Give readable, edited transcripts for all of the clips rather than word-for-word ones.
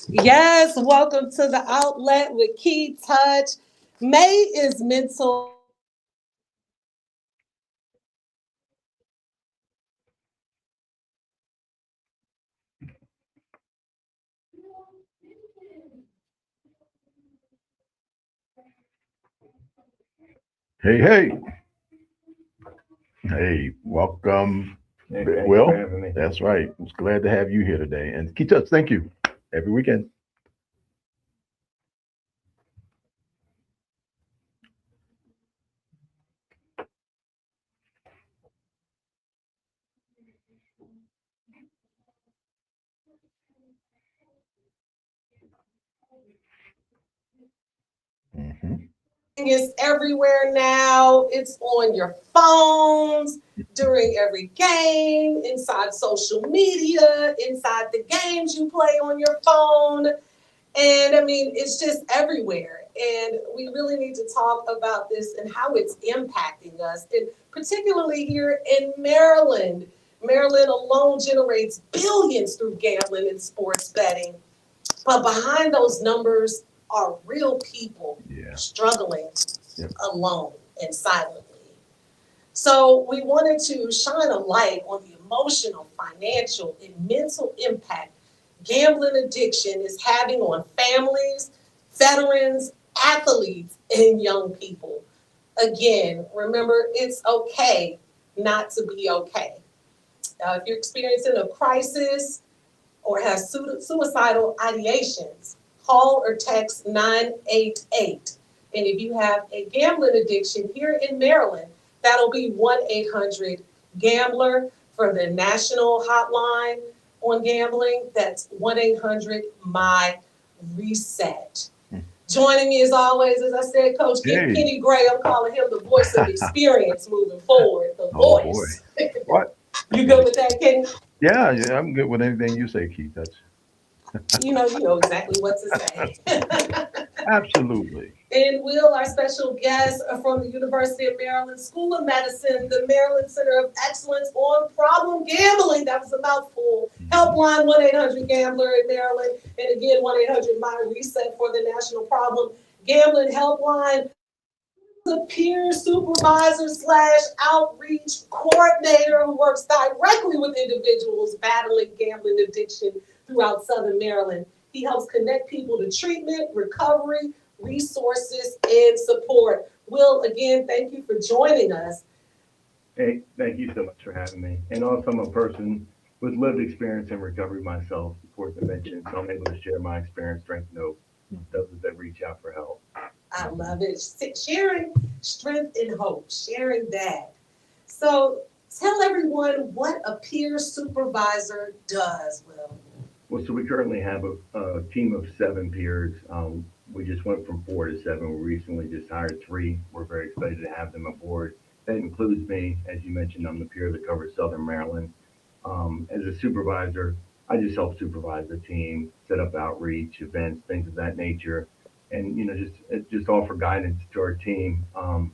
Yes, welcome to the outlet with Kei-Touch. May is mental. Hey, hey, hey, welcome, Hey, thank you for Will. having me. That's right. I was glad to have you here today. And keep touch, thank you. Every weekend. Hmm. Is everywhere now. It's on your phones, during every game, inside social media, inside the games you play on your phone. And I mean, it's just everywhere. And we really need to talk about this and how it's impacting us, and particularly here in Maryland. Maryland alone generates billions through gambling and sports betting. But behind those numbers are real people Yeah. struggling Yep. alone and silently. So we wanted to shine a light on the emotional, financial, and mental impact gambling addiction is having on families, veterans, athletes, and young people. Again, remember, it's okay not to be okay. If you're experiencing a crisis or have suicidal ideations, call or text 988. And if you have a gambling addiction here in Maryland, that'll be 1-800 Gambler for the national hotline on gambling. That's 1-800 My Reset. Joining me as always, as I said, Coach Hey. Kenny Gray. I'm calling him the voice of experience moving forward. The Oh boy. voice. What? You good with that, Kenny? Yeah, yeah, I'm good with anything you say, Keith. That's You know exactly what to say. absolutely. And Will, our special guest from the University of Maryland School of Medicine, the Maryland Center of Excellence on Problem Gambling. That was a mouthful. Mhm. Helpline 1-800 Gambler in Maryland. And again, 1-800 My Reset for the National Problem Gambling Helpline. The peer supervisor slash outreach coordinator who works directly with individuals battling gambling addiction throughout Southern Maryland. He helps connect people to treatment, recovery, resources, and support. Will, again, thank you for joining us. Hey, thank you so much for having me. And also, I'm a person with lived experience in recovery myself, important to mention, so I'm able to share my experience, strength, and hope with those that reach out for help. I Mhm. love it. Sharing strength and hope, sharing that. So tell everyone what a peer supervisor does, Will. Well, so we currently have a team of 7 peers. We just went from 4 to 7. We recently just hired 3. We're very excited to have them aboard. That includes me. As you mentioned, I'm the peer that covers Southern Maryland. As a supervisor, I just help supervise the team, set up outreach, events, things of that nature, and just offer guidance to our team. I'm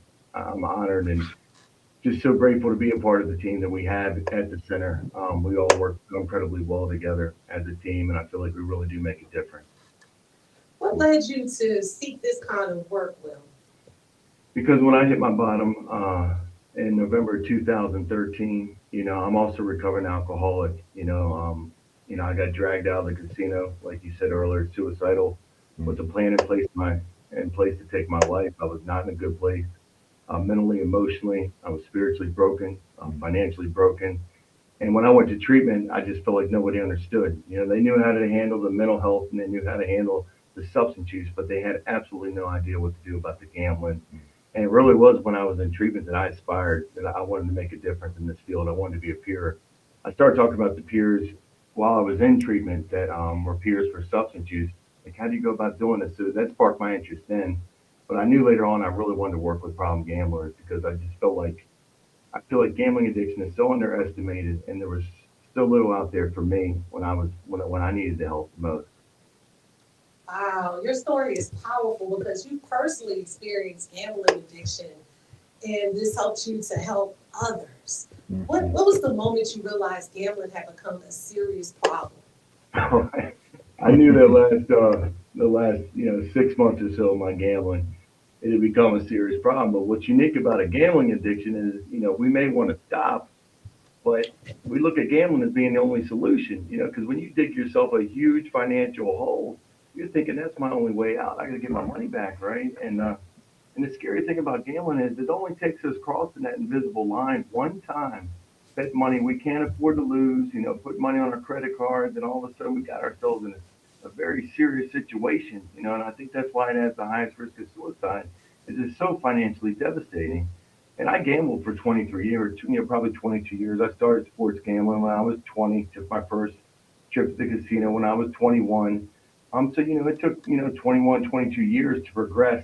honored and just so grateful to be a part of the team that we have at the center. We all work incredibly well together as a team, and I feel like we really do make a difference. What led you to seek this kind of work, Will? Because when I hit my bottom in November 2013, I'm also a recovering alcoholic. I got dragged out of the casino, like you said earlier, suicidal, with a plan in place to take my life. I was not in a good place, mentally, emotionally. I was spiritually broken, financially broken. And when I went to treatment, I just felt like nobody understood. They knew how to handle the mental health and they knew how to handle the substance use, but they had absolutely no idea what to do about the gambling. And it really was when I was in treatment that I aspired that I wanted to make a difference in this field. I wanted to be a peer. I started talking about the peers while I was in treatment that were peers for substance use. Like, how do you go about doing this? So that sparked my interest then. But I knew later on I really wanted to work with problem gamblers because I feel like gambling addiction is so underestimated, and there was so little out there for me when I needed the help the most. Wow, your story is powerful because you personally experienced gambling addiction and this helped you to help others. What Mhm. was the moment you realized gambling had become a serious problem? I knew the last 6 months or so of my gambling, it had become a serious problem. But what's unique about a gambling addiction is, we may want to stop, but we look at gambling as being the only solution, because when you dig yourself a huge financial hole, you're thinking that's my only way out. I got to get my money back, right? And the scary thing about gambling is it only takes us crossing that invisible line one time. Bet money we can't afford to lose, put money on our credit cards, and all of a sudden we got ourselves in a very serious situation, and I think that's why it has the highest risk of suicide, is it's so financially devastating. And I gambled for 23 years, probably 22 years. I started sports gambling when I was 20, took my first trip to the casino when I was 21. It took, 21, 22 years to progress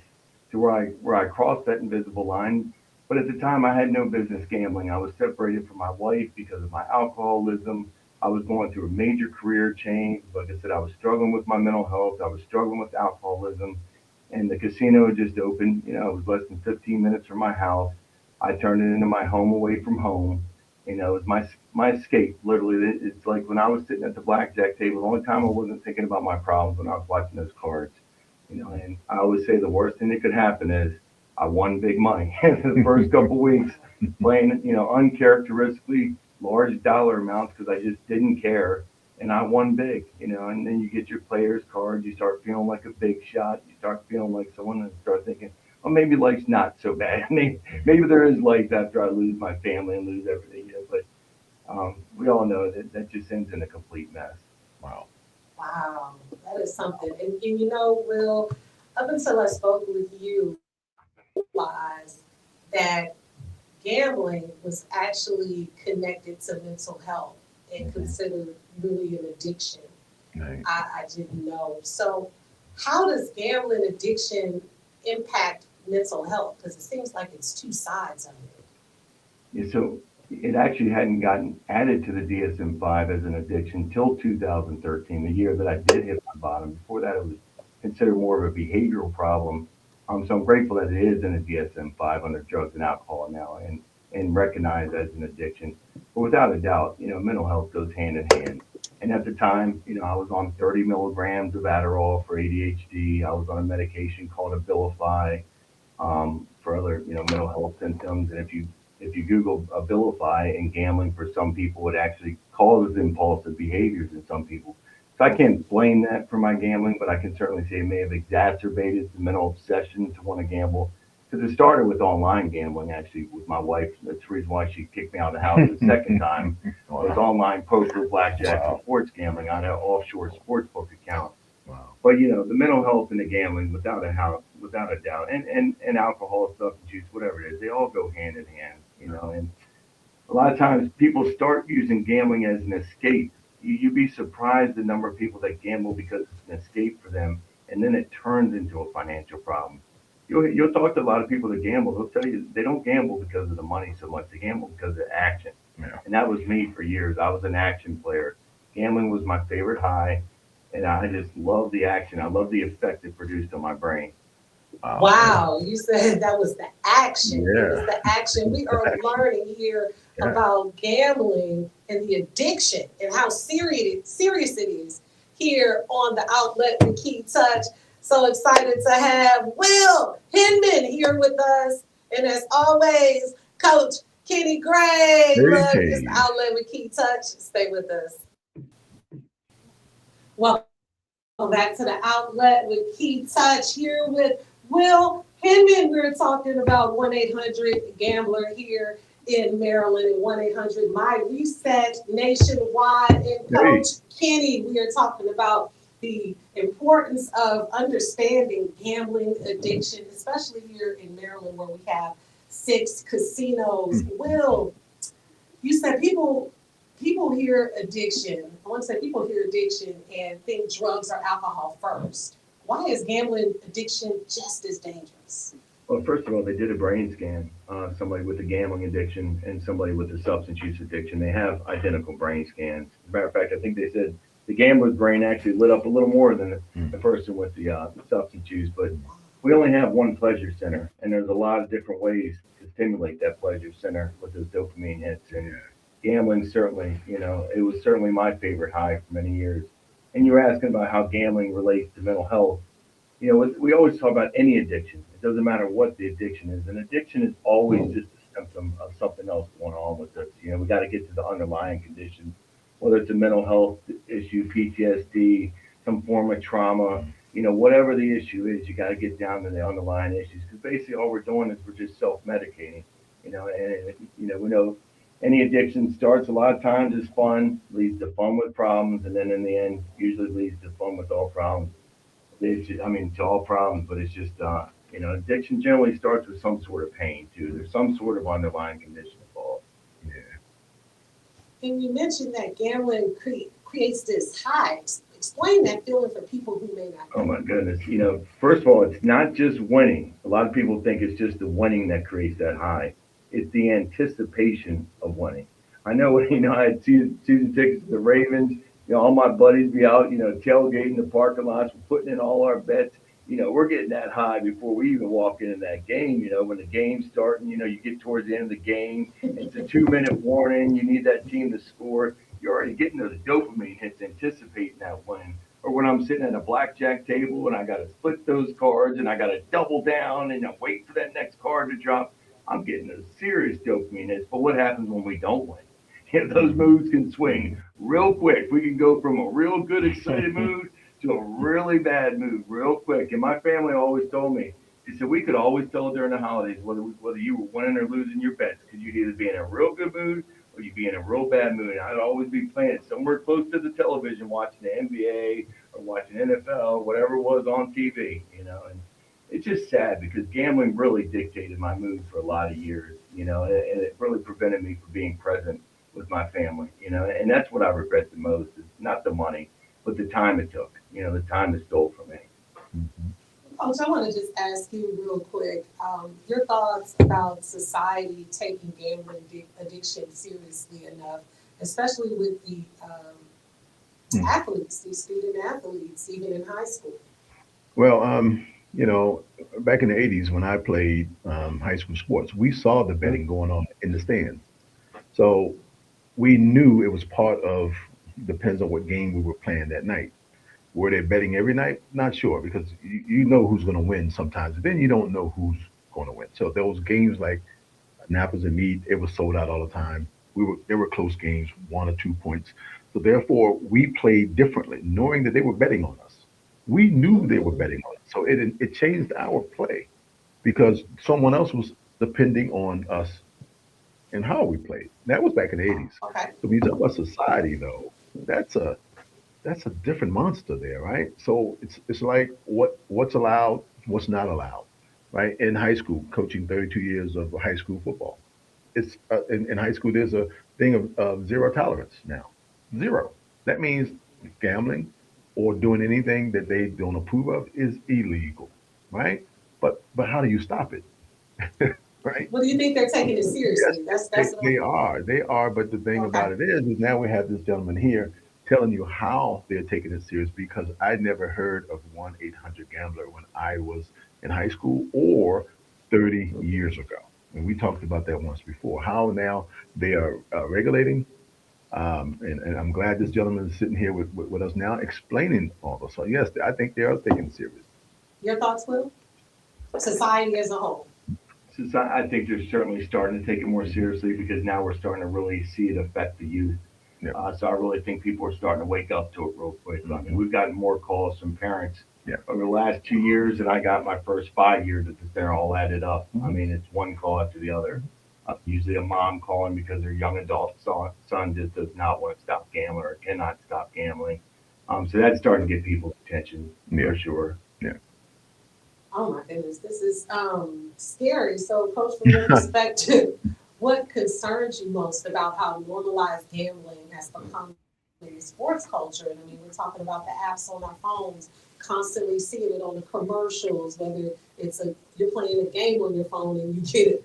to where I crossed that invisible line. But at the time, I had no business gambling. I was separated from my wife because of my alcoholism. I was going through a major career change. Like I said, I was struggling with my mental health. I was struggling with alcoholism, and the casino had just opened. It was less than 15 minutes from my house. I turned it into my home away from home. It was my escape. Literally, it's like when I was sitting at the blackjack table. The only time I wasn't thinking about my problems when I was watching those cards. And I always say the worst thing that could happen is I won big money the first couple weeks playing, uncharacteristically large dollar amounts because I just didn't care. And I won big, and then you get your player's cards, you start feeling like a big shot, you start feeling like someone, and start thinking, well, maybe life's not so bad. Maybe there is life after I lose my family and lose everything, but we all know that that just ends in a complete mess. Wow. Wow, that is something. And Will, up until I spoke with you, I realized that gambling was actually connected to mental health and Mhm. considered really an addiction. Right. I didn't know. So, how does gambling addiction impact mental health? Because it seems like it's two sides of it. Yeah, so it actually hadn't gotten added to the DSM-5 as an addiction till 2013, the year that I did hit my bottom. Before that, it was considered more of a behavioral problem. So I'm grateful that it is in the DSM-5 under drugs and alcohol now and recognized as an addiction. But without a doubt, mental health goes hand in hand. And at the time, I was on 30 milligrams of Adderall for ADHD. I was on a medication called Abilify for other mental health symptoms. And if you Google Abilify and gambling for some people, it actually causes impulsive behaviors in some people. So I can't blame that for my gambling, but I can certainly say it may have exacerbated the mental obsession to want to gamble. Because it started with online gambling, actually, with my wife. That's the reason why she kicked me out of the house the second time. Was Wow. online poker, blackjack, and Wow. sports gambling on an offshore sports book account. Wow. But the mental health and the gambling, without a doubt, and alcohol, substance use, whatever it is, they all go hand in hand. And a lot of times people start using gambling as an escape. You'd be surprised the number of people that gamble because it's an escape for them, and then it turns into a financial problem. You'll talk to a lot of people that gamble. They'll tell you they don't gamble because of the money so much. They gamble because of action, Yeah. and that was me for years. I was an action player. Gambling was my favorite high, and I just loved the action. I loved the effect it produced on my brain. Wow. Wow, you said that was the action. It was Yeah. the action. We are learning here Yeah. about gambling and the addiction and how serious it is here on the outlet with Kei-Touch. So excited to have Will Hinman here with us. And as always, Coach Kenny Gray. Hey, Look, it's the hey. outlet with Kei-Touch. Stay with us. Welcome back to the outlet with Kei-Touch here with Will Hinman. We're talking about 1-800-GAMBLER here in Maryland and 1-800 My Reset nationwide. And Hey. Coach Kenny, we are talking about the importance of understanding gambling addiction, especially here in Maryland where we have 6 casinos. Will, you said people hear addiction. I want to say people hear addiction and think drugs or alcohol first. Why is gambling addiction just as dangerous? Well, first of all, they did a brain scan. Somebody with a gambling addiction and somebody with a substance use addiction. They have identical brain scans. As a matter of fact, I think they said the gambler's brain actually lit up a little more than the person with the substance use. But we only have one pleasure center, and there's a lot of different ways to stimulate that pleasure center with those dopamine hits. And gambling certainly, it was certainly my favorite high for many years. and you were asking about how gambling relates to mental health. You know, we always talk about any addiction. It doesn't matter what the addiction is. An addiction is always just a symptom of something else going on with us. You know, we got to get to the underlying condition, whether it's a mental health issue, PTSD, some form of trauma, you know, whatever the issue is, you got to get down to the underlying issues. Because basically all we're doing is we're just self-medicating, you know, and, you know, we know any addiction starts a lot of times as fun, leads to fun with problems, and then in the end, usually leads to fun with all problems. It's just, I mean, to all problems, but it's just, you know, addiction generally starts with some sort of pain too. There's some sort of underlying condition involved. Yeah. And you mentioned that gambling creates this high. Explain that feeling for people who may not Oh know. my goodness. You know, first of all, it's not just winning. A lot of people think it's just the winning that creates that high. It's the anticipation of winning. I know, you know, I had season tickets to the Ravens. You know, all my buddies be out, you know, tailgating the parking lots. We're putting in all our bets. You know, we're getting that high before we even walk into that game. You know, when the game's starting, you know, you get towards the end of the game. It's a 2 minute warning. You need that team to score. You're already getting those dopamine hits, anticipating that win. Or when I'm sitting at a blackjack table and I got to split those cards and I got to double down and I'm waiting for that next card to drop, I'm getting those serious dopamine hits. But what happens when we don't win? You know, those moods can swing real quick. We can go from a real good, excited mood to a really bad mood real quick. And my family always told me, he said, we could always tell during the holidays whether you were winning or losing your bets because you'd either be in a real good mood or you'd be in a real bad mood. And I'd always be playing somewhere close to the television, watching the NBA or watching NFL, whatever was on TV, you know. And it's just sad because gambling really dictated my mood for a lot of years, you know, and it really prevented me from being present with my family, you know. And that's what I regret the most is not the money, but the time it took, you know, the time it stole from me. Mhm. Coach, I want to just ask you real quick, your thoughts about society taking gambling addiction seriously enough, especially with the Hmm. athletes, these student athletes, even in high school. Well, you know, back in the 80s when I played high school sports, we saw the betting going on in the stands. So we knew it was part of, depends on what game we were playing that night. Were they betting every night? Not sure because you know who's going to win sometimes, but then you don't know who's going to win. So those games like Nappers and Mead, it was sold out all the time. There were close games, 1 or 2 points. So therefore, we played differently, knowing that they were betting on us. We knew they were Mm, betting on us, so it changed our play because someone else was depending on us and how we played. That was back in the 80s. okay. So when you talk about society, though, that's a that's a different monster there, right? So it's like what's allowed, what's not allowed, right? In high school, coaching 32 years of high school football, it's in high school there's a thing of zero tolerance now, zero. That means gambling or doing anything that they don't approve of is illegal, right? But how do you stop it, right? What do you think they're taking it Yes, seriously? That's what I'm they thinking. are. They are. But the thing Okay. about it is now we have this gentleman here telling you how they're taking it serious because I never heard of 1-800 Gambler when I was in high school or 30 years ago. And we talked about that once before. How now they are regulating. And I'm glad this gentleman is sitting here with us now explaining all this. So, yes, I think they are taking it serious. Your thoughts, Will? Society as a whole. Since I think they're certainly starting to take it more seriously because now we're starting to really see it affect the youth. Yeah. So I really think people are starting to wake up to it real quick. I mean, Hmm. we've gotten more calls from parents Yeah. over the last 2 years than I got my first 5 years if they're all added up. I Hmm. mean, it's one call after the other. Usually a mom calling because their young adult son just does not want to stop gambling or cannot stop gambling. So that's starting to get people's attention Yeah. for sure. Yeah. Oh my goodness, this is scary. So, Coach, from your perspective, what concerns you most about how normalized gambling has become in the sports culture? And I mean, we're talking about the apps on our phones, constantly seeing it on the commercials, whether it's you're playing a game on your phone and you get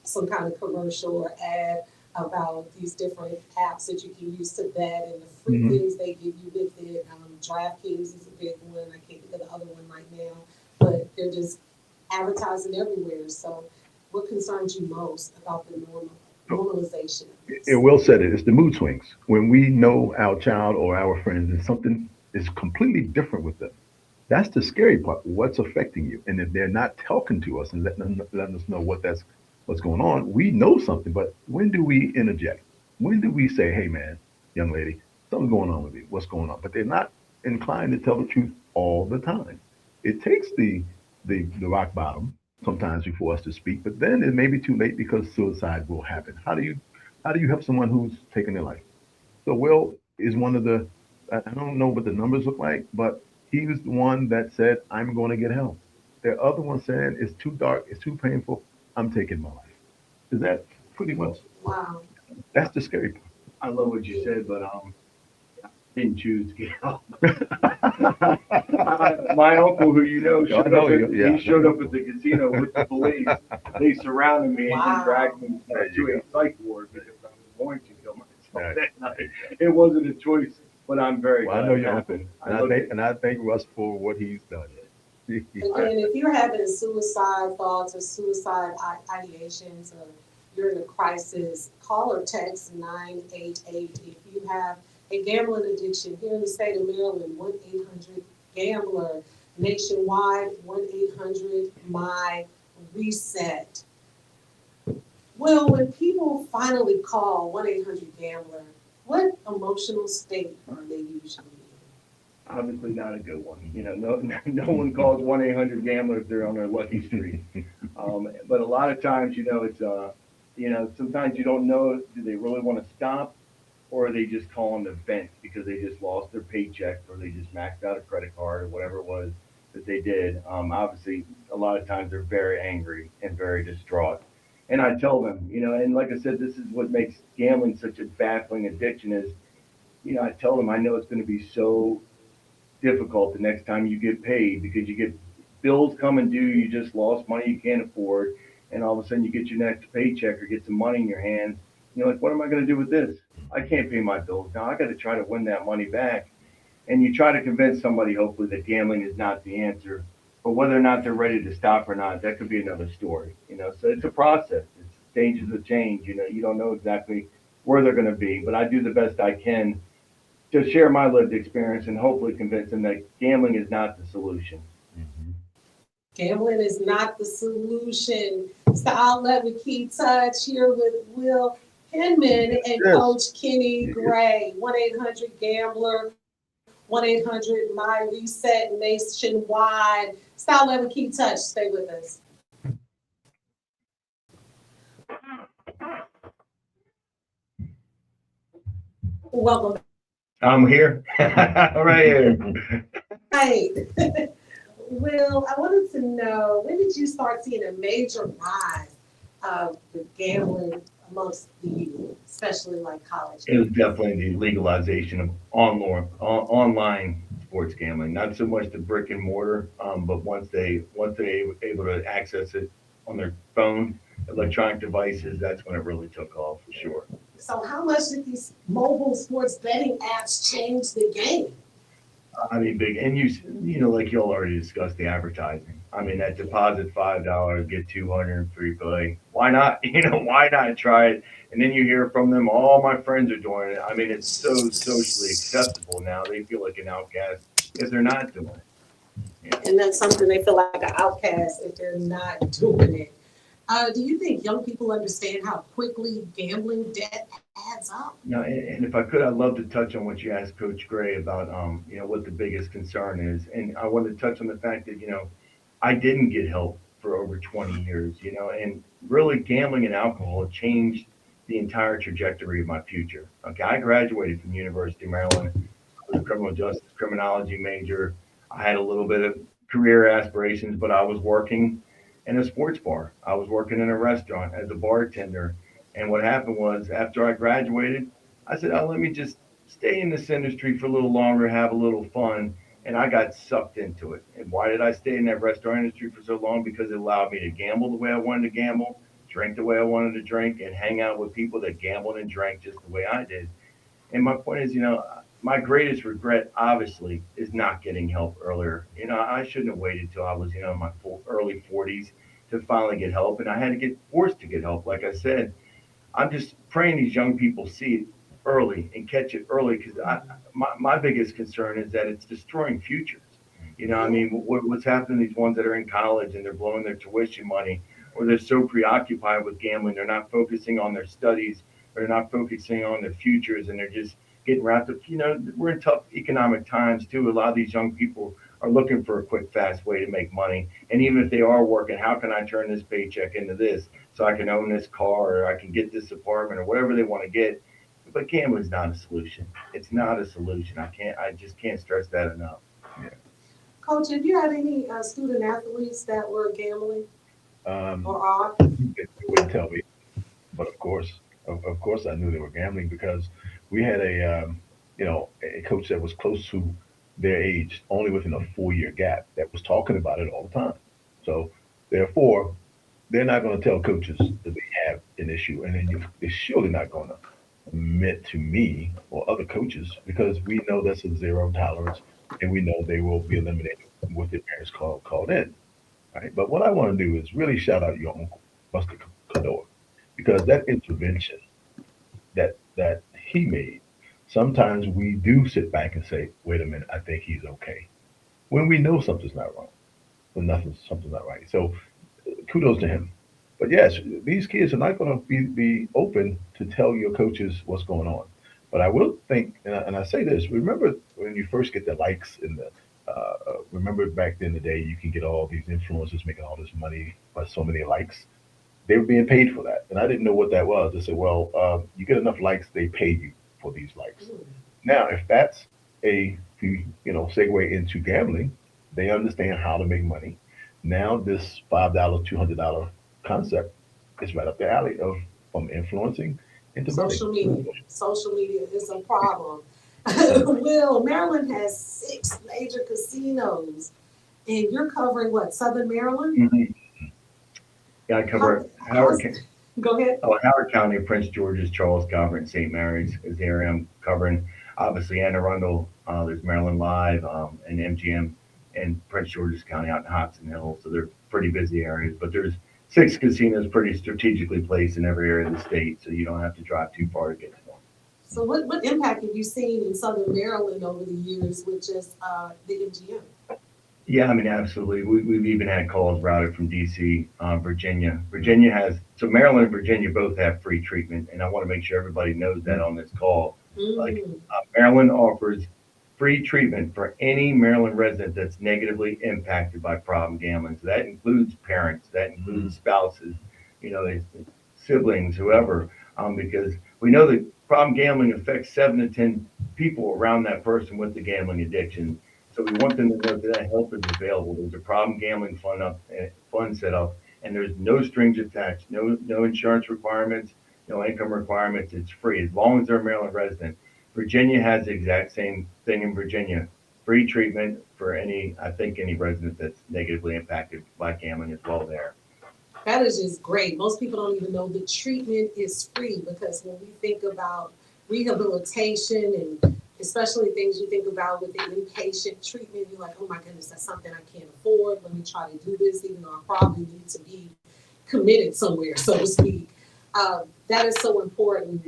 some kind of commercial or ad about these different apps that you can use to bet and the free Hmm. things they give you with it. DraftKings is a big one. I can't think of the other one right now, but they're just advertising everywhere. So, what concerns you most about the normalization of It this? will set it. It's the mood swings. When we know our child or our friends and something is completely different with them. That's the scary part. What's affecting you? And if they're not talking to us and letting us know what's going on, we know something. But when do we interject? When do we say, "Hey, man, young lady, something's going on with you. What's going on?" But they're not inclined to tell the truth all the time. It takes the rock bottom sometimes before us to speak, but then it may be too late because suicide will happen. How do you help someone who's taken their life? So Will is one of the, I don't know what the numbers look like, but he was the one that said, I'm going to get help. The other one saying, it's too dark, it's too painful, I'm taking my life. Is that pretty much, Well, Wow. that's the scary I love what you said, but didn't choose to get help. part. My uncle, who you know, I know you. Yeah, he I know showed your up at uncle. the casino with the police. They surrounded me and Wow. dragged me There you to go. a psych ward because I was going to kill myself There, that there night. you go. It wasn't a choice, but I'm very Well, I glad know it your uncle, happened. I and I look thank at, and I thank Russ for what he's done. I, Again, if you're having suicide thoughts or suicide ideations, or you're in a crisis, call or text 988. If you have a gambling addiction here in the state of Maryland, 1-800-GAMBLER. Nationwide, 1-800-MY-RESET. Well, when people finally call 1-800-GAMBLER, what emotional state are they usually obviously not a good one. You know, no one calls 1-800-GAMBLER if they're on their lucky streak. But a lot of times, it's sometimes you don't know, do they really want to stop, or are they just calling to vent because they just lost their paycheck, or they just maxed out a credit card, or whatever it was that they did. Obviously, a lot of times they're very angry and very distraught. And I tell them, and like I said, this is what makes gambling such a baffling addiction is, I tell them I know it's going to be so difficult the next time you get paid because you get bills coming due, you just lost money you can't afford, and all of a sudden you get your next paycheck or get some money in your hands. You're like, what am I going to do with this? I can't pay my bills now. I got to try to win that money back. And you try to convince somebody, hopefully, that gambling is not the answer. But whether or not they're ready to stop or not, that could be another story. So it's a process. It's stages of change. You don't know exactly where they're going to be. But I do the best I can to share my lived experience and hopefully convince them that gambling is not the solution. Mhm. Gambling is not the solution. It's the outlet with Kei-Touch here with Will Hinman and Yes. Coach Kenny Yeah. Gray. 1-800-GAMBLER, 1-800-MY-RESET nationwide. It's the outlet with Kei-Touch. Stay with us. Welcome I'm here. Right here. back. Will, I wanted to know, when did you start seeing a major rise of the gambling amongst the youth, especially like college It was kids? definitely the legalization of online sports gambling. Not so much the brick and mortar, but once they able to access it on their phone, electronic devices, that's when it really took off for sure. So how much did these mobile sports betting apps change the game? I mean, big, and like you all already discussed the advertising. I mean, that deposit $5, get 200 free play. Why not? Why not try it? And then you hear from them, all my friends are doing it. I mean, it's so socially acceptable now. They feel like an outcast if they're not doing it. And that's something they feel like an outcast if they're not doing it. Do you think young people understand how quickly gambling debt adds up? And if I could, I'd love to touch on what you asked Coach Gray about, what the biggest concern is. And I wanted to touch on the fact that, I didn't get help for over 20 years, and really gambling and alcohol changed the entire trajectory of my future. Okay, I graduated from the University of Maryland. I was a criminal justice criminology major. I had a little bit of career aspirations, but I was working in a sports bar. I was working in a restaurant as a bartender. And what happened was after I graduated, I said, oh, let me just stay in this industry for a little longer, have a little fun, and I got sucked into it. And why did I stay in that restaurant industry for so long? Because it allowed me to gamble the way I wanted to gamble, drink the way I wanted to drink, and hang out with people that gambled and drank just the way I did. And my point is, my greatest regret, obviously, is not getting help earlier. I shouldn't have waited till I was, in my early 40s to finally get help. And I had to get forced to get help. Like I said, I'm just praying these young people see it early and catch it early, because my biggest concern is that it's destroying futures. I Yeah. mean, what's happening to these ones that are in college and they're blowing their tuition money, or they're so preoccupied with gambling, they're not focusing on their studies, or they're not focusing on their futures, and they're just getting wrapped up. We're in tough economic times too. A lot of these young people are looking for a quick, fast way to make money. And even if they are working, how can I turn this paycheck into this so I can own this car, or I can get this apartment, or whatever they want to get? But gambling's not a solution. It's not a solution. I just can't stress that enough. Yeah. Coach, have you had any student athletes that were gambling Um, or are? you wouldn't tell me, but of course, I knew they were gambling because we had a coach that was close to their age, only within a 4 year gap, that was talking about it all the time. So therefore, they're not going to tell coaches that they have an issue, and then they're surely not going to admit to me or other coaches because we know that's a zero tolerance, and we know they will be eliminated with their parents called in. Right? But what I want to do is really shout out your uncle, Buster Cador, because that intervention that he made, sometimes we do sit back and say, wait a minute, I think he's okay. When we know something's not wrong, when something's not right. So kudos to him. But yes, these kids are not going to be open to tell your coaches what's going on. But I will think, and I say this: remember when you first get the likes in the. Remember back in the day, you can get all these influencers making all this money by so many likes. They were being paid for that, and I didn't know what that was. They said, "Well, you get enough likes, they pay you for these likes." Mm. Now, if that's a segue into gambling, they understand how to make money. Now, this $5, $200 concept is right up the alley of from influencing into betting. Social media. Social media is a problem. Uh, Will, Maryland has 6 major casinos, and you're covering what, Southern Maryland? Mhm. Yeah, I How, cover how's, go ahead. Howard County, Prince George's, Charles, Calvert, and St. Mary's is the area I'm covering. Obviously, Anne Arundel, there's Maryland Live, and MGM, and Prince George's County out in Hodson Hill. So they're pretty busy areas. But there's 6 casinos pretty strategically placed in every area of the state, so you don't have to drive too far to get to them. So what impact have you seen in Southern Maryland over the years with just the MGM? Yeah, I mean, absolutely. We've even had calls routed from DC, Virginia. Virginia has, so Maryland and Virginia both have free treatment, and I want to make sure everybody knows that on this call. Like, Mm. Maryland offers free treatment for any Maryland resident that's negatively impacted by problem gambling. So that includes parents, that includes spouses, siblings, whoever, because we know that problem gambling affects 7 to 10 people around that person with the gambling addiction. So we want them to know that help is available. There's a problem gambling fund set up, and there's no strings attached, no insurance requirements, no income requirements. It's free as long as they're a Maryland resident. Virginia has the exact same thing in Virginia. Free treatment for I think any resident that's negatively impacted by gambling as well there. That is just great. Most people don't even know the treatment is free because when we think about rehabilitation and especially things you think about with the inpatient treatment, you're like, oh my goodness, that's something I can't afford. Let me try to do this, even though I probably need to be committed somewhere, so to speak. That is so important.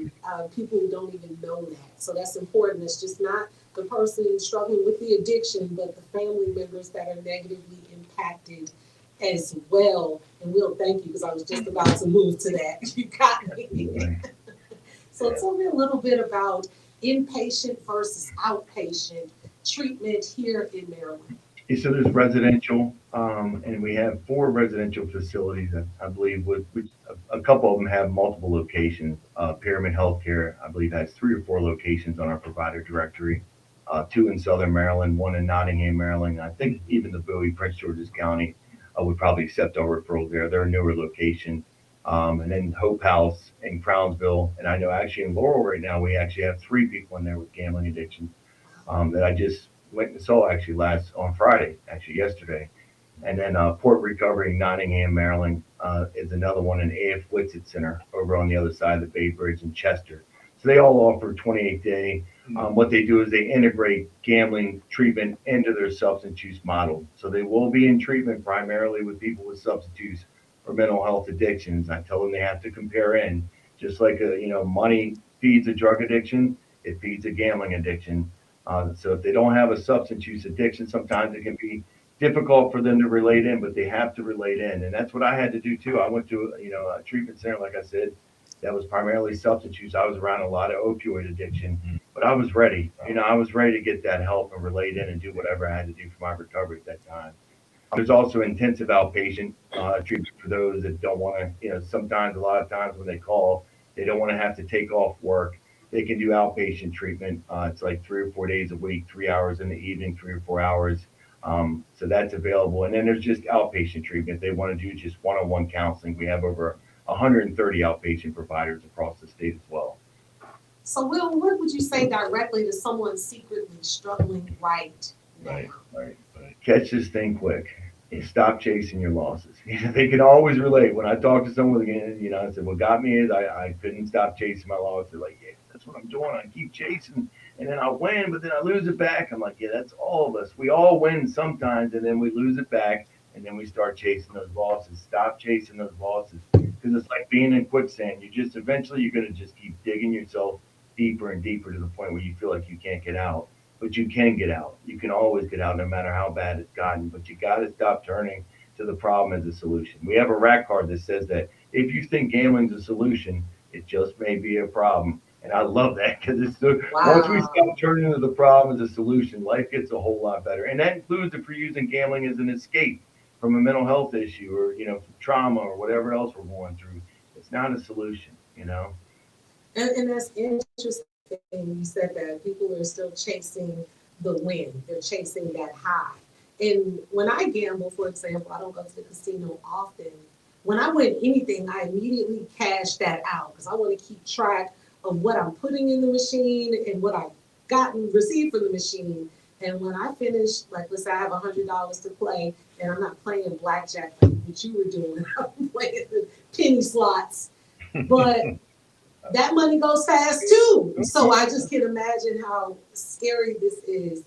People don't even know that. So that's important. It's just not the person struggling with the addiction, but the family members that are negatively impacted as well. And we'll thank you because I was just about to move to that. You got me. Right. So Yeah. tell me a little bit about inpatient versus outpatient treatment here in Maryland. Yeah, so there's residential, and we have 4 residential facilities, I believe, which a couple of them have multiple locations. Pyramid Healthcare, I believe, has 3 or 4 locations on our provider directory. 2 in Southern Maryland, 1 in Nottingham, Maryland. I think even the Bowie, Prince George's County, would probably accept our referrals there. They're a newer location. And then Hope House in Crownsville, and I know actually in Laurel right now we actually have 3 people in there with gambling addiction, that I just went and saw actually last on Friday, actually yesterday. And then Port Recovery, Nottingham, Maryland, is another one in AF Witsit Center over on the other side of the Bay Bridge in Chester. So they all offer 28-day. What they do is they integrate gambling treatment into their substance use model. So they will be in treatment primarily with people with substance use or mental health addictions. I tell them they have to compare in, just like money feeds a drug addiction, it feeds a gambling addiction. So if they don't have a substance use addiction, sometimes it can be difficult for them to relate in, but they have to relate in. And that's what I had to do too. I went to, a treatment center, like I said, that was primarily substance use. I was around a lot of opioid addiction, but I was ready. I was ready to get that help and relate in and do whatever I had to do for my recovery at that time. There's also intensive outpatient treatment for those that don't want to, sometimes, a lot of times when they call, they don't want to have to take off work. They can do outpatient treatment. It's like 3 or 4 days a week, 3 hours in the evening, 3 or 4 hours. So that's available. And then there's just outpatient treatment. They want to do just one-on-one counseling. We have over 130 outpatient providers across the state as well. So, Will, what would you say directly to someone secretly struggling right now? Right. Catch this thing quick. And stop chasing your losses. They can always relate. When I talk to someone again, I said, what got me is I couldn't stop chasing my losses. They're like, yeah, that's what I'm doing. I keep chasing and then I win, but then I lose it back. I'm like, yeah, that's all of us. We all win sometimes and then we lose it back and then we start chasing those losses. Stop chasing those losses because it's like being in quicksand. Eventually you're going to just keep digging yourself deeper and deeper to the point where you feel like you can't get out. But you can get out. You can always get out no matter how bad it's gotten. But you got to stop turning to the problem as a solution. We have a rack card that says that if you think gambling's a solution, it just may be a problem. And I love that because it's so, once we stop turning to the problem as a solution, life gets a whole lot better. And that includes if we're using gambling as an escape from a mental health issue or, trauma or whatever else we're going through. It's not a solution. And that's interesting. You said that people are still chasing the win. They're chasing that high. And when I gamble, for example, I don't go to the casino often. When I win anything, I immediately cash that out because I want to keep track of what I'm putting in the machine and what I've received from the machine. And when I finish, like let's say I have $100 to play and I'm not playing blackjack like what you were doing. I'm playing the penny slots. But that money goes fast too. So I just can imagine how scary this is.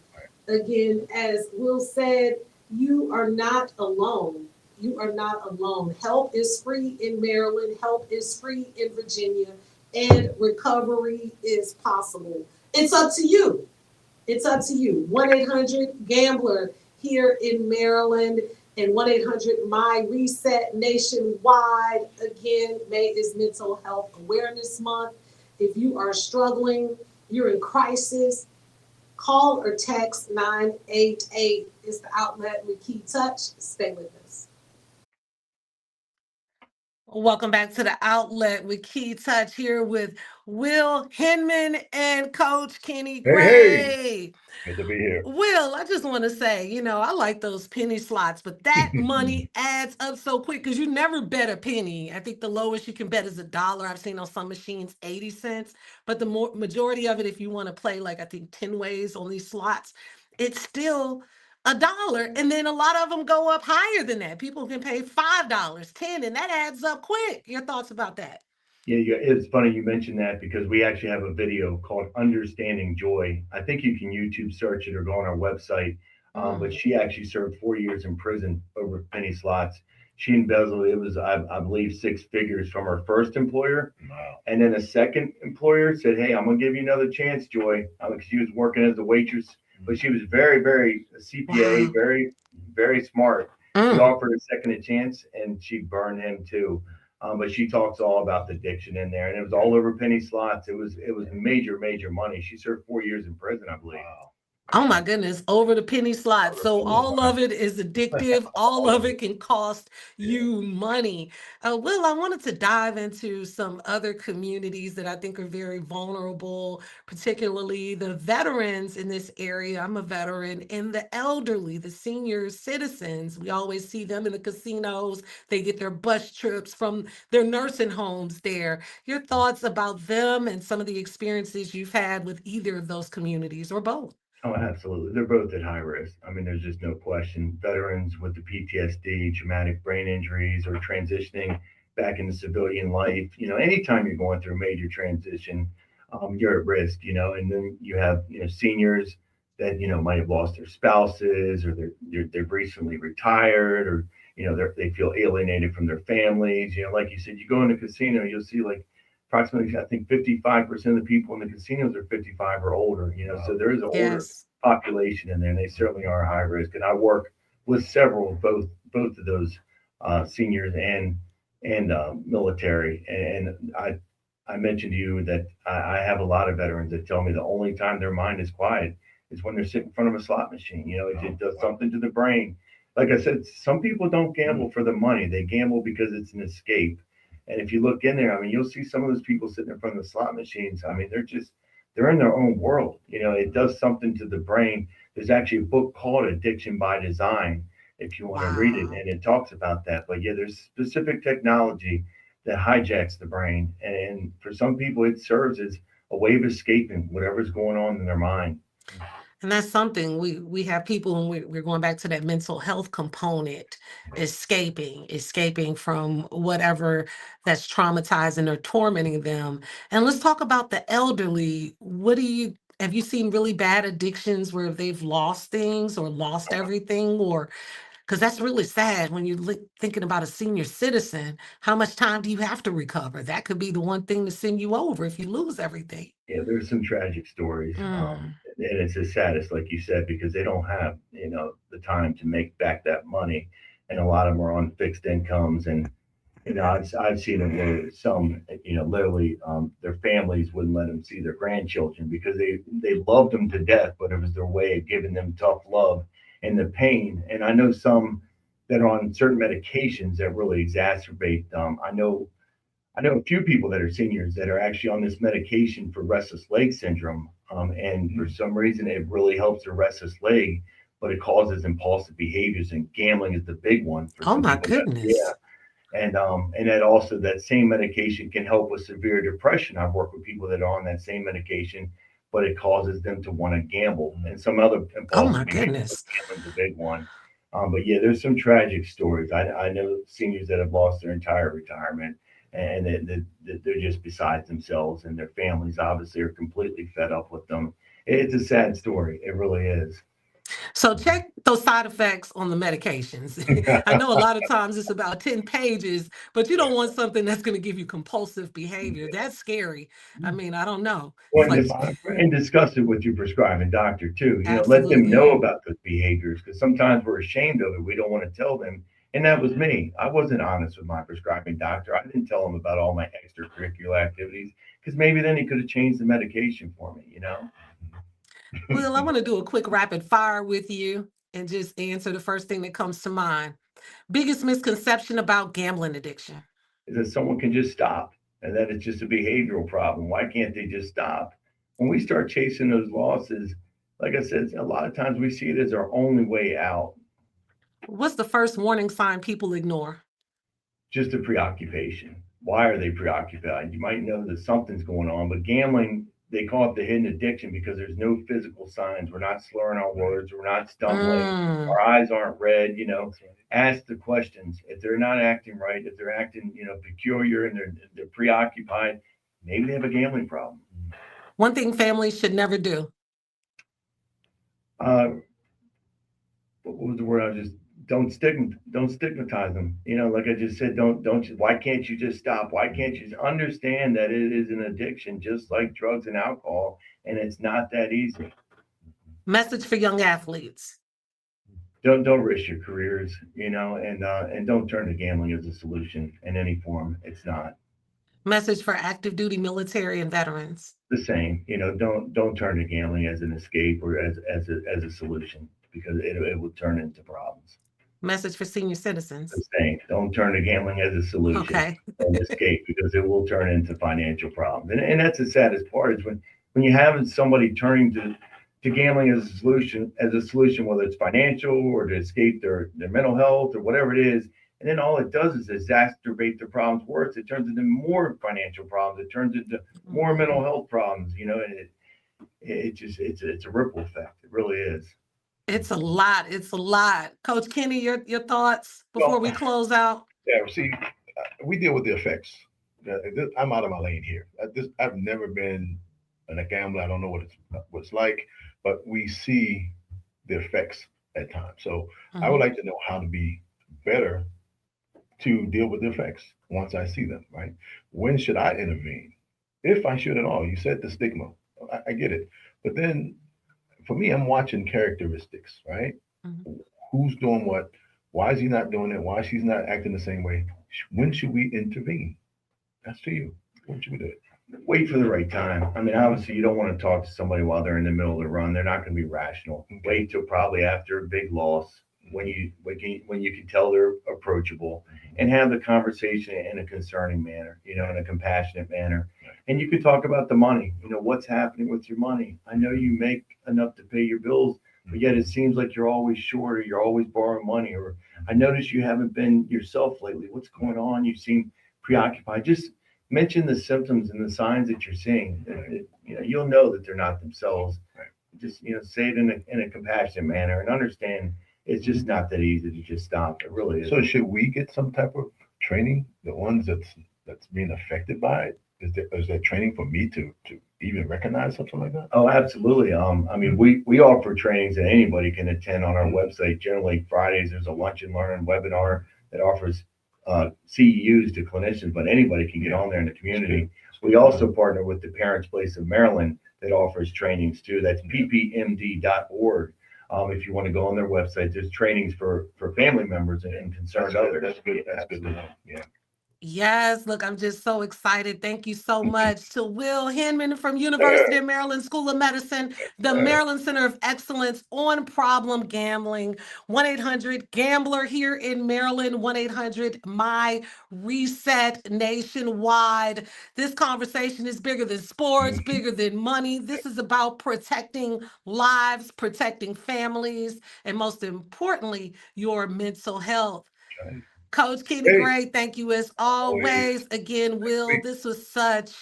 Again, as Will said, you are not alone. You are not alone. Help is free in Maryland. Help is free in Virginia. And recovery is possible. It's up to you. It's up to you. 1-800-GAMBLER here in Maryland and 1-800-MY-RESET nationwide. Again, May is Mental Health Awareness Month. If you are struggling, you're in crisis, call or text 988. It's the outlet with Kei-Touch. Stay with us. Welcome back to the outlet with Kei-Touch here with Will Hinman and Coach Kenny Gray. Hey. Good to be here. Will, I just want to say, I like those penny slots, but that money adds up so quick because you never bet a penny. I think the lowest you can bet is $1. I've seen on some machines 80 cents, but the majority of it, if you want to play like I think 10 ways on these slots, it's still $1. And then a lot of them go up higher than that. People can pay $5, 10, and that adds up quick. Your thoughts about that? Yeah, it's funny you mentioned that because we actually have a video called Understanding Joy. I think you can YouTube search it or go on our website. But she actually served 4 years in prison over penny slots. She embezzled, it was, I believe, 6 figures from her first employer. Wow. And then a second employer said, hey, I'm going to give you another chance, Joy. She was working as a waitress, but she was very, very CPA, very, very smart. He offered a second chance and she burned him too. But she talks all about the addiction in there, and it was all over penny slots. It was major, major money. She served 4 years in prison, I believe. Wow. Oh my goodness, over the penny slot. So all of it is addictive. All of it can cost you money. Will, I wanted to dive into some other communities that I think are very vulnerable, particularly the veterans in this area. I'm a veteran, and the elderly, the senior citizens. We always see them in the casinos. They get their bus trips from their nursing homes there. Your thoughts about them and some of the experiences you've had with either of those communities or both? Oh, absolutely. They're both at high risk. I mean, there's just no question. Veterans with the PTSD, traumatic brain injuries, or transitioning back into civilian life, anytime you're going through a major transition, you're at risk, and then you have, seniors that, might have lost their spouses or they've recently retired or, they feel alienated from their families. Like you said, you go in a casino, you'll see like approximately, I think 55% of the people in the casinos are 55 or older, so there is an older Yes. population in there, and they certainly are high risk. And I work with several of both of those seniors and military. And I mentioned to you that I have a lot of veterans that tell me the only time their mind is quiet is when they're sitting in front of a slot machine. It does something to the brain. Like I said, some people don't gamble for the money; they gamble because it's an escape. And if you look in there, I mean, you'll see some of those people sitting in front of the slot machines. I mean, they're in their own world. It does something to the brain. There's actually a book called Addiction by Design, if you want to read it, Wow. and it talks about that. But yeah, there's specific technology that hijacks the brain, and for some people, it serves as a way of escaping whatever's going on in their mind. And that's something we have people, and we're going back to that mental health component, escaping from whatever that's traumatizing or tormenting them. And let's talk about the elderly. What do you have you seen really bad addictions where they've lost things or lost everything, or because that's really sad when you're thinking about a senior citizen. How much time do you have to recover? That could be the one thing to send you over if you lose everything. Yeah, there's some tragic stories, Mm. and it's the saddest, like you said, because they don't have the time to make back that money, and a lot of them are on fixed incomes, and I've seen it where some literally their families wouldn't let them see their grandchildren because they loved them to death, but it was their way of giving them tough love and the pain. And I know some that are on certain medications that really exacerbate. I know a few people that are seniors that are actually on this medication for restless leg syndrome. And for some reason, it really helps the restless leg, but it causes impulsive behaviors, and gambling is the big one for Oh some my people. Yeah, goodness. and that also that same medication can help with severe depression. I've worked with people that are on that same medication, but it causes them to want to gamble and some other Oh my impulsive behavior. But goodness. gambling's a big one. But yeah, there's some tragic stories. I know seniors that have lost their entire retirement, and they're just beside themselves, and their families obviously are completely fed up with them. It's a sad story. It really is. So check those side effects on the medications. I know a lot of times it's about 10 pages, but you don't want something that's going to give you compulsive behavior. That's scary. I mean, I don't know. It's Well, like, and discuss it with your prescribing doctor too. Let them absolutely. know about those behaviors because sometimes we're ashamed of it. We don't want to tell them. And that was me. I wasn't honest with my prescribing doctor. I didn't tell him about all my extracurricular activities because maybe then he could have changed the medication for me. Will, I want to do a quick rapid fire with you and just answer the first thing that comes to mind. Biggest misconception about gambling addiction. Is that someone can just stop and that it's just a behavioral problem. Why can't they just stop? When we start chasing those losses, like I said, a lot of times we see it as our only way out, What's the first warning sign people ignore? just a preoccupation. Why are they preoccupied? You might know that something's going on, but gambling, they call it the hidden addiction because there's no physical signs. We're not slurring our words, we're not stumbling, Mm. our eyes aren't red. Ask the questions. If they're not acting right, if they're acting, peculiar and they're preoccupied, maybe they have a gambling problem. One thing families should never do. Uh, what was the word I just don't stigmatize them. Like I just said, why can't you just stop? Why can't you just understand that it is an addiction just like drugs and alcohol, and it's not that easy. Message for young athletes. Don't risk your careers, and don't turn to gambling as a solution in any form. It's not Message for active duty military and veterans. the same. Don't turn to gambling as an escape or as a solution because it will turn into problems. Message for senior citizens. The same. Don't turn to gambling as a solution Okay. and escape because it will turn into financial problems. And that's the saddest part is when you have somebody turning to gambling as a solution, whether it's financial or to escape their mental health or whatever it is. And then all it does is exacerbate the problems worse. It turns into more financial problems. It turns into more mental health problems, and it's a ripple effect. It really is. It's a lot. It's a lot. Coach Kenny, your thoughts before Well, we close out? yeah, see, we deal with the effects. I'm out of my lane here. I've never been a gambler. I don't know what it's like, but we see the effects at times. So I would Mhm. like to know how to be better to deal with the effects once I see them. Right? When should I intervene? if I should at all. You said the stigma. I get it. But then for me, I'm watching characteristics, right? Mhm. Who's doing what? Why is he not doing it? Why she's not acting the same way? When should we intervene? That's to you. When should we do it? Wait for the right time. I mean, obviously, you don't want to talk to somebody while they're in the middle of the run. They're not going to be rational. Okay. Wait till probably after a big loss when you can tell they're approachable and have the conversation in a concerning manner, in a compassionate manner. And you can talk about the money. What's happening with your money. I know you make enough to pay your bills, but yet it seems like you're always short or you're always borrowing money. Or I notice you haven't been yourself lately. What's going on? You seem preoccupied. Just mention the symptoms and the signs that you're seeing. You'll know that they're not themselves. Right. Just say it in a compassionate manner and understand it's just not that easy to just stop. It really is. So should we get some type of training? The ones that's being affected by it, is there training for me to even recognize something like that? Oh, absolutely. I mean, we offer trainings that anybody can attend on our website. Generally, Fridays there's a lunch and learn webinar that offers CEUs to clinicians, but anybody can get on there in the community. We also partner with the Parents Place of Maryland that offers trainings too. That's ppmd.org. If you want to go on their website, there's trainings for family members and concerned others. That's good. That's good to know. Yeah. Yes, look, I'm just so excited. Thank you so much to Will Hinman from University of Maryland School of Medicine, the Maryland Center of Excellence on Problem Gambling, 1-800-GAMBLER here in Maryland, 1-800-MY-RESET nationwide. This conversation is bigger than sports, bigger than money. This is about protecting lives, protecting families, and most importantly, your mental health. Right. Coach Kenny Hey, Gray, thank you as always. always. Again, Will, this was such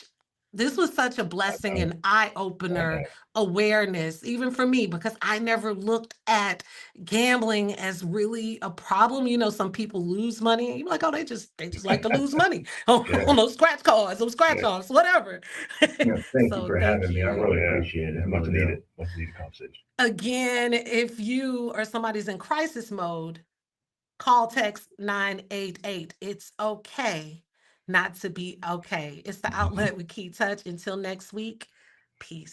a blessing and eye I opener know. awareness, even for me, because I never looked at gambling as really a problem. Some people lose money, and you're like, oh, they just like to lose money Yeah. on those scratch cards, those scratch Yeah. offs, whatever. Thank you So for thank having me. I you. really Yeah. appreciate it. Much needed. Much needed conversation. Again, if you or somebody's in crisis mode, call text 988. It's okay not to be okay. It's the outlet with Kei-Touch. Until next week, peace.